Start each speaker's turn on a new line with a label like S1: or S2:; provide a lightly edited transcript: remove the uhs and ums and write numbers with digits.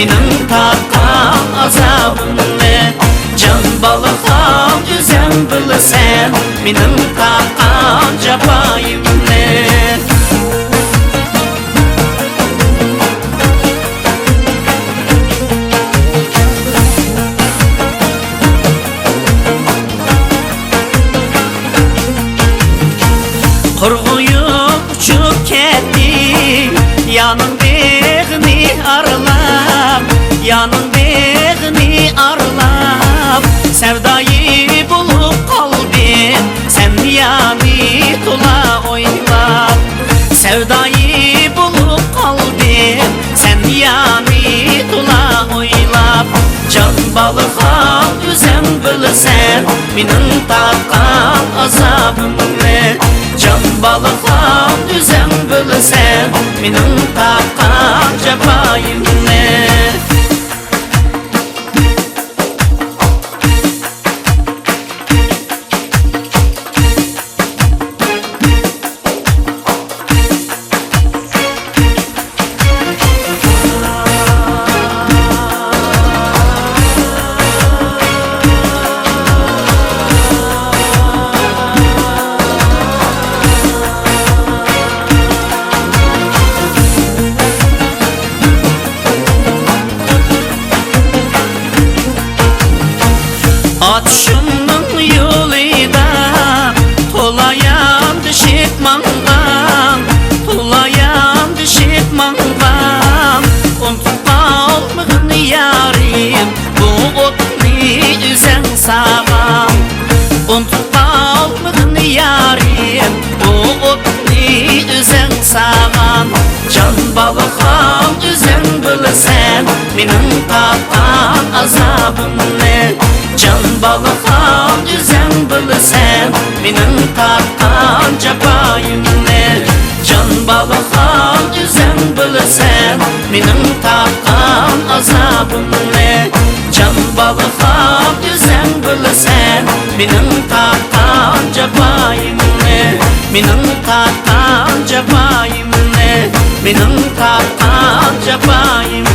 S1: mening tatgan azabimni. Can balıqam özün bilsen, mening tatgan jafoyimni. Qurg'uyib uchib ketdi, yoningdagini aralab, yoningdagini aralab, sevdayı bulup qalbim, sen yani to'la o'ylab. Sevdayı bulup qalbim, sen yani to'la o'ylab. Can balıqam özün bilsen, mening tatgan azabimni. Can balıqam özün bilsen, mening tatgan jafoyimni. Atışımның yolida tolayan düşüp mangan, tolayan düşüp mangan. Unutup qalmagın yarim, bu otni üzən sağam. Unutup qalmagın yarim, bu otni üzən sağam. Can balıqam özün bilsen, mening tatgan azabimni. Can balıqam özün bilsen, mening tatgan jafoyimni. Can balıqam özün bilsen, mening tatgan azabimni. Can balıqam özün bilsen, mening tatgan jafoyimni. Mening tatgan jafoyimni. Mening tatgan jafoyimni.